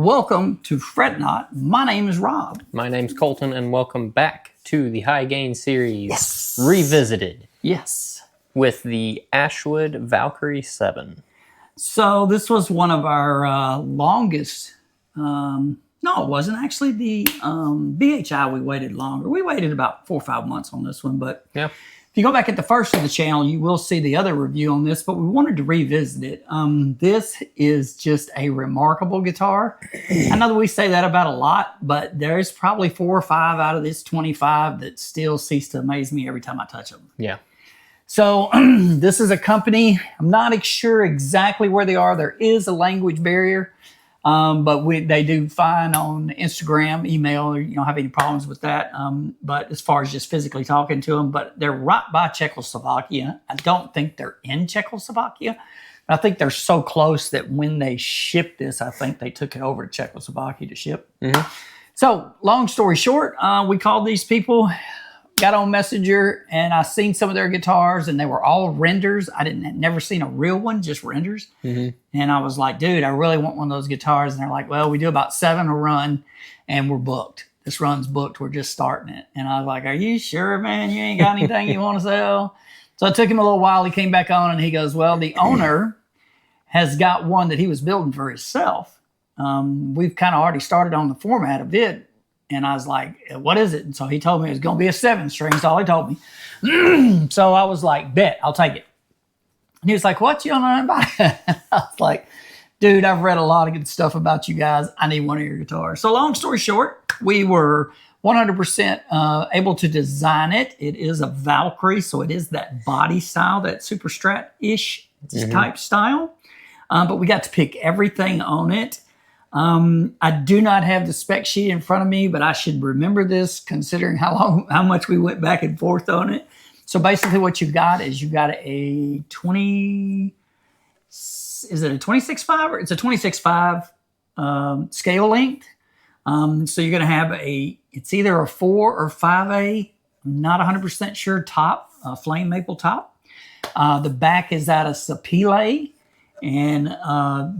Welcome to Fret Not. My name is Rob. My name's Colton, and welcome back to the High Gain series. Yes. Revisited. Yes. With the Ashwood Valkyrie 7. So this was one of our longest, no, it wasn't actually the BHI. We waited longer. We waited about 4 or 5 months on this one, but Yeah. if you go back at the first of the channel, you will see the other review on this, but we wanted to revisit it. This is just a remarkable guitar. I know that we say that about a lot, but there's probably 4 or 5 out of this 25 that still cease to amaze me every time I touch them. Yeah. So this is a company. I'm not sure exactly where they are. There is a language barrier, but they do fine on Instagram, email, or you don't have any problems with that. But as far as just physically talking to them, but they're right by Czechoslovakia. I don't think they're in Czechoslovakia. I think they're so close that when they shipped this, I think they took it over to Czechoslovakia to ship. Mm-hmm. So long story short, we called these people, got on Messenger, and I seen some of their guitars, and they were all renders. I never seen a real one, just renders. Mm-hmm. And I was like, dude, I really want one of those guitars. And they're like, well, we do about 7 a run, and we're booked. This run's booked. We're just starting it. And I was like, are you sure, man? You ain't got anything you want to sell? So it took him a little while. He came back on, and he goes, well, the owner has got one that he was building for himself. We've kind of already started on the format of it. And I was like, what is it? And so he told me it was going to be a 7-string. That's all he told me. So I was like, bet, I'll take it. And he was like, what? You don't know about it? I was like, dude, I've read a lot of good stuff about you guys. I need one of your guitars. So long story short, we were 100% able to design it. It is a Valkyrie, so it is that body style, that super strat-ish type style. But we got to pick everything on it. I do not have the spec sheet in front of me, but I should remember this considering how much we went back and forth on it. So basically what you've got is you've got a 20, is it a 26.5 or it's a 26.5 scale length. So you're going to have it's either a 4 or 5A, I'm not 100% sure, top, flame maple top. The back is at a Sapele. And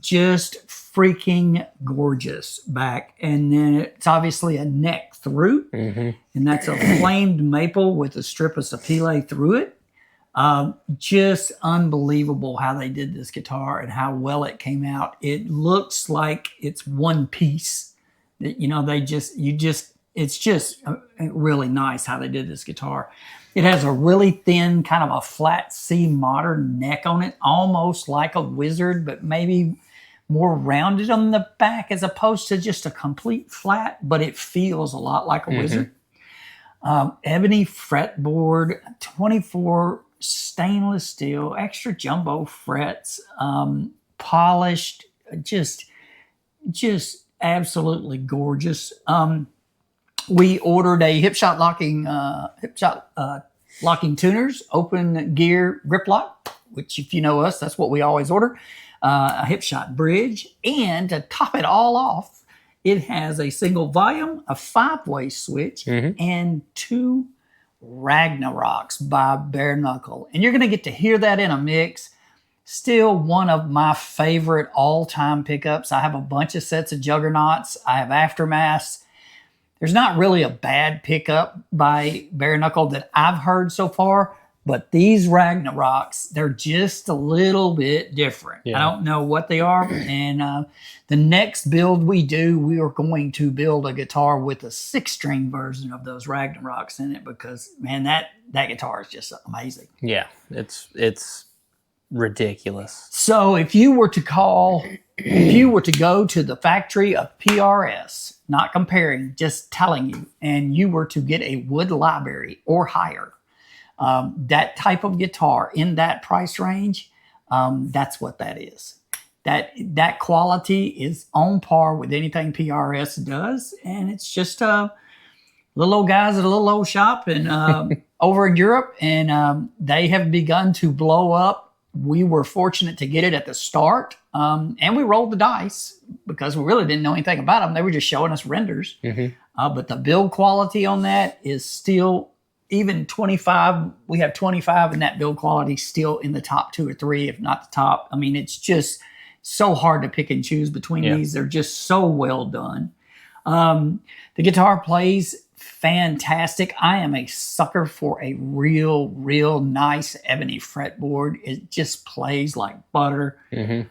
just freaking gorgeous back. And then it's obviously a neck through. Mm-hmm. And that's a flamed maple with a strip of Sapele through it. Just unbelievable how they did this guitar and how well it came out. It looks like it's one piece. You know, it's just really nice how they did this guitar. It has a really thin, kind of a flat C modern neck on it, almost like a Wizard, but maybe more rounded on the back as opposed to just a complete flat, but it feels a lot like a Wizard. Ebony fretboard, 24 stainless steel, extra jumbo frets, polished, just absolutely gorgeous. We ordered a hip shot locking tuners, open gear grip lock, which if you know us, that's what we always order. A hip shot bridge, and to top it all off, it has a single volume, a 5-way switch, and 2 Ragnarocks by Bare Knuckle. And you're going to get to hear that in a mix. Still one of my favorite all-time pickups. I have a bunch of sets of Juggernauts. I have Aftermaths. There's not really a bad pickup by Bare Knuckle that I've heard so far, but these Ragnarocks, they're just a little bit different. Yeah. I don't know what they are. And the next build we do, we are going to build a guitar with a 6-string version of those Ragnarocks in it because, man, that guitar is just amazing. Yeah, it's ridiculous. So if you were to go to the factory of PRS, not comparing, just telling you, and you were to get a wood library or higher, that type of guitar in that price range, that's what that is. That quality is on par with anything PRS does, and it's just little old guys at a little old shop and over in Europe, and they have begun to blow up. We were fortunate to get it at the start, and we rolled the dice because we really didn't know anything about them. They were just showing us renders. But the build quality on that is still, even 25, we have 25, and that build quality still in the top 2 or 3, if not the top. I mean, it's just so hard to pick and choose between these. They're just so well done. The guitar plays fantastic. I am a sucker for a real nice ebony fretboard. It just plays like butter. And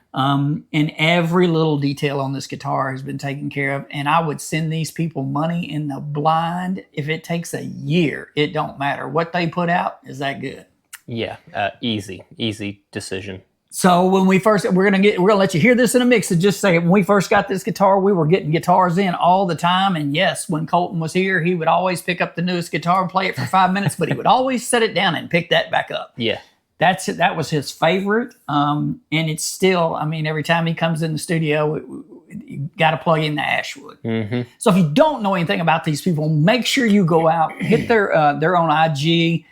every little detail on this guitar has been taken care of. And I would send these people money in the blind. If it takes a year, it don't matter. What they put out is that good. Yeah, easy decision. So when we first, we're gonna let you hear this in a mix. And just say, when we first got this guitar, we were getting guitars in all the time. And yes, when Colton was here, he would always pick up the newest guitar and play it for 5 minutes, but he would always set it down and pick that back up. Yeah, that's it. That was his favorite. And it's still, I mean, every time he comes in the studio, you got to plug in the Ashwood. So if you don't know anything about these people, make sure you go out, hit their own IG.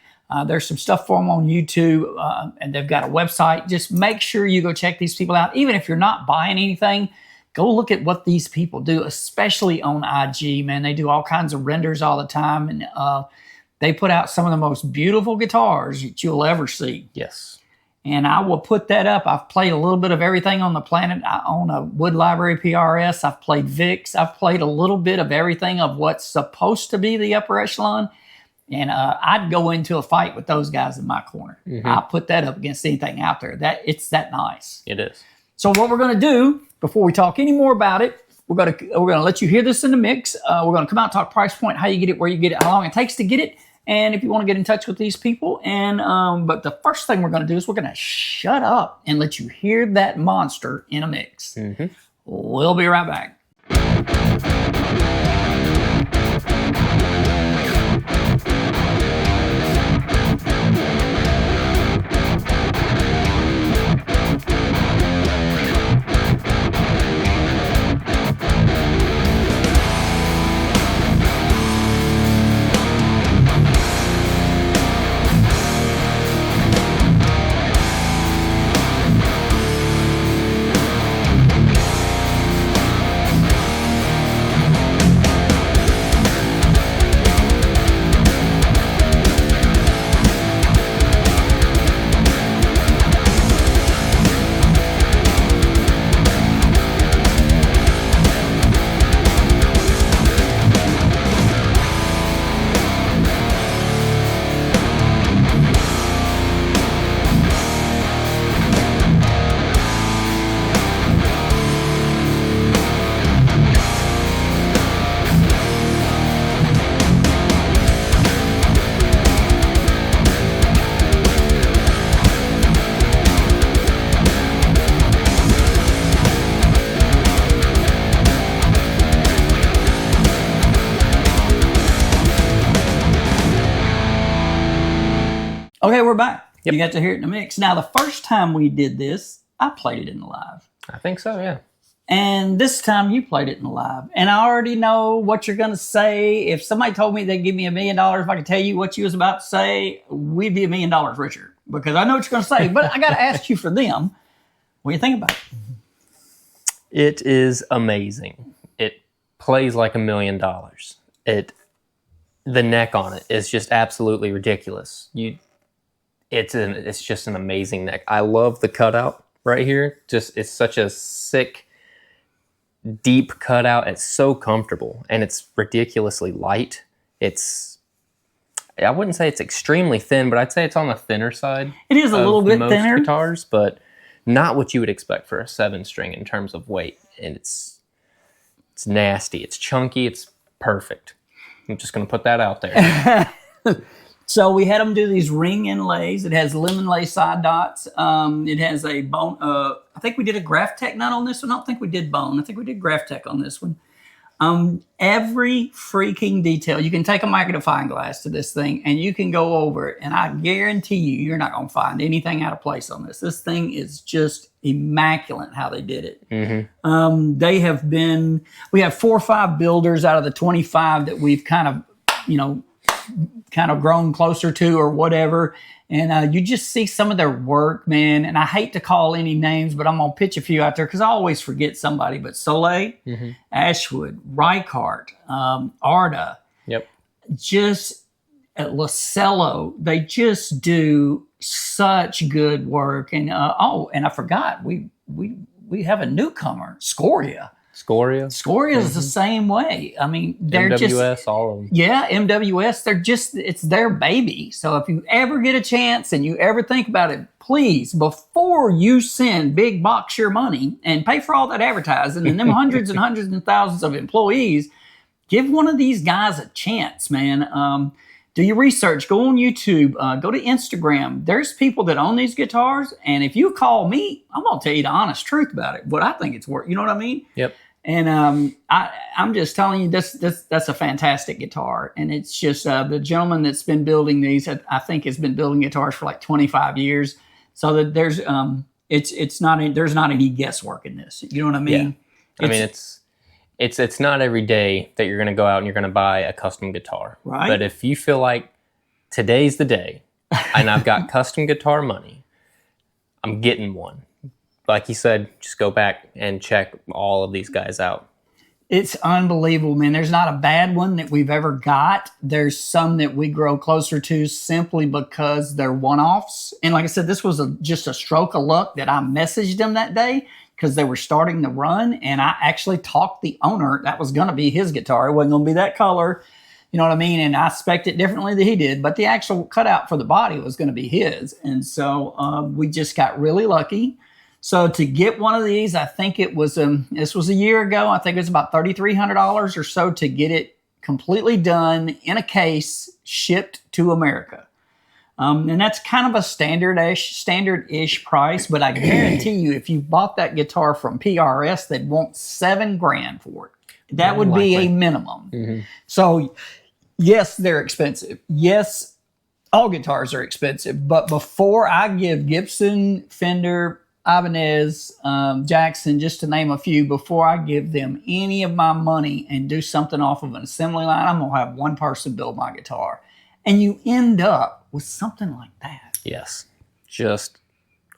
There's some stuff for them on YouTube, and they've got a website. Just make sure you go check these people out. Even if you're not buying anything, go look at what these people do, especially on IG, man. They do all kinds of renders all the time, and they put out some of the most beautiful guitars that you'll ever see. Yes. And I will put that up. I've played a little bit of everything on the planet. I own a Wood Library PRS. I've played Vicks. I've played a little bit of everything of what's supposed to be the upper echelon. And I'd go into a fight with those guys in my corner. I'll put that up against anything out there. It's that nice. It is. So what we're going to do, before we talk any more about it, we're going to let you hear this in the mix. We're going to come out and talk price point, how you get it, where you get it, how long it takes to get it, and if you want to get in touch with these people. And but the first thing we're going to do is we're going to shut up and let you hear that monster in a mix. We'll be right back. Okay, we're back. You got to hear it in the mix. Now, the first time we did this, I played it in the live. I think so, yeah. And this time you played it in the live. And I already know what you're going to say. If somebody told me they'd give me $1 million if I could tell you what you was about to say, we'd be $1 million richer. Because I know what you're going to say. But I got to ask you for them. What do you think about it? It is amazing. It plays like $1 million. The neck on it is just absolutely ridiculous. It's just an amazing neck. I love the cutout right here. It's such a sick, deep cutout. It's so comfortable, and it's ridiculously light. I wouldn't say it's extremely thin, but I'd say it's on the thinner side. It is a little bit thinner. Most guitars, but not what you would expect for a 7-string in terms of weight. And it's nasty. It's chunky. It's perfect. I'm just going to put that out there. So we had them do these ring inlays. It has lemon lace side dots. It has a bone. I think we did a Graphtec nut on this one. I don't think we did bone. I think we did Graphtec on this one. Every freaking detail. You can take a magnifying glass to this thing and you can go over it. And I guarantee you're not going to find anything out of place on this. This thing is just immaculate how they did it. We have 4 or 5 builders out of the 25 that we've kind of grown closer to or whatever. And you just see some of their work, man. And I hate to call any names, but I'm going to pitch a few out there because I always forget somebody. But Soleil, Ashwood, Reichardt, Arda, just at Lacello, they just do such good work. And and I forgot, we we have a newcomer, Scoria. Scoria. Scoria is the same way. I mean, they're MWS, all of them. Yeah, MWS, it's their baby. So if you ever get a chance and you ever think about it, please, before you send big box your money and pay for all that advertising and them hundreds and hundreds and thousands of employees, give one of these guys a chance, man. Do your research, go on YouTube, go to Instagram. There's people that own these guitars, and if you call me, I'm gonna tell you the honest truth about it, what I think it's worth. You know what I mean? Yep. And I'm just telling you, that's a fantastic guitar. And it's just the gentleman that's been building these, I think, has been building guitars for like 25 years. So that there's there's not any guesswork in this. You know what I mean? Yeah. I mean, it's not every day that you're going to go out and you're going to buy a custom guitar. Right. But if you feel like today's the day, and I've got custom guitar money, I'm getting one. Like you said, just go back and check all of these guys out. It's unbelievable, man. There's not a bad one that we've ever got. There's some that we grow closer to simply because they're one-offs. And like I said, this was just a stroke of luck that I messaged them that day because they were starting the run. And I actually talked the owner. That was going to be his guitar. It wasn't going to be that color. You know what I mean? And I spec'd it differently than he did. But the actual cutout for the body was going to be his. And so we just got really lucky. So to get one of these, I think it was, this was a year ago. I think it was about $3,300 or so to get it completely done in a case, shipped to America. And that's kind of a standard-ish price, but I guarantee you, if you bought that guitar from PRS, they'd want $7,000 for it. That would be a minimum. Mm-hmm. So yes, they're expensive. Yes, all guitars are expensive, but before I give Gibson, Fender, Ibanez, Jackson, just to name a few, before I give them any of my money and do something off of an assembly line, I'm going to have one person build my guitar. And you end up with something like that. Yes. Just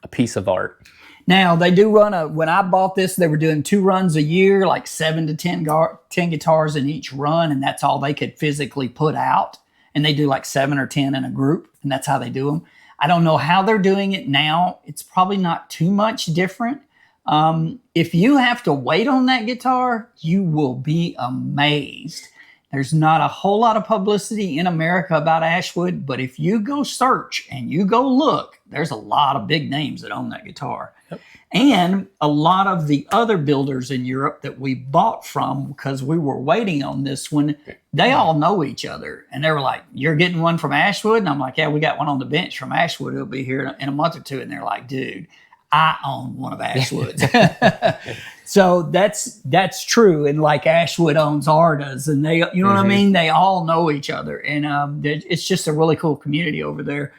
a piece of art. Now, they do run when I bought this, they were doing 2 runs a year, like 7 to 10 guitars in each run, and that's all they could physically put out. And they do like 7 or 10 in a group, and that's how they do them. I don't know how they're doing it now. It's probably not too much different. If you have to wait on that guitar, you will be amazed. There's not a whole lot of publicity in America about Ashwood, but if you go search and you go look, there's a lot of big names that own that guitar. Yep. And a lot of the other builders in Europe that we bought from, because we were waiting on this one, they all know each other. And they were like, you're getting one from Ashwood? And I'm like, yeah, we got one on the bench from Ashwood. It'll be here in a month or two. And they're like, dude, I own one of Ashwood's. So that's true. And like Ashwood owns Arda's, and they, you know what I mean? They all know each other. And it's just a really cool community over there.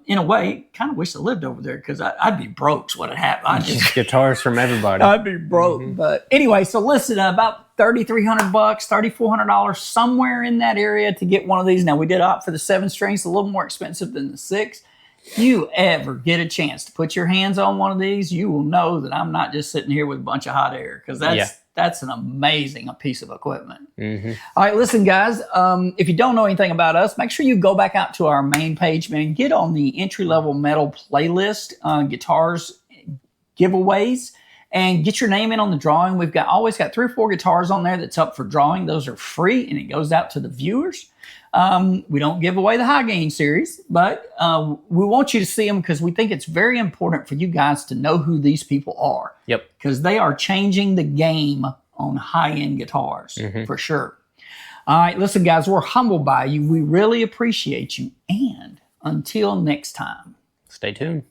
In a way, kind of wish I lived over there because I'd be broke. What would happen? I'd just guitars from everybody. I'd be broke. But anyway, so listen, about $3,300, $3,400, somewhere in that area to get one of these. Now we did opt for the 7 strings, a little more expensive than the 6. You ever get a chance to put your hands on one of these, you will know that I'm not just sitting here with a bunch of hot air, because that's an amazing piece of equipment. All right, listen, guys, if you don't know anything about us, make sure you go back out to our main page, man. Get on the entry-level metal playlist, guitars giveaways, and get your name in on the drawing. We've always got 3 or 4 guitars on there that's up for drawing. Those are free, and it goes out to the viewers. We don't give away the high gain series, but we want you to see them because we think it's very important for you guys to know who these people are. Yep. Because they are changing the game on high-end guitars, for sure. All right, listen, guys, we're humbled by you. We really appreciate you. And until next time, stay tuned.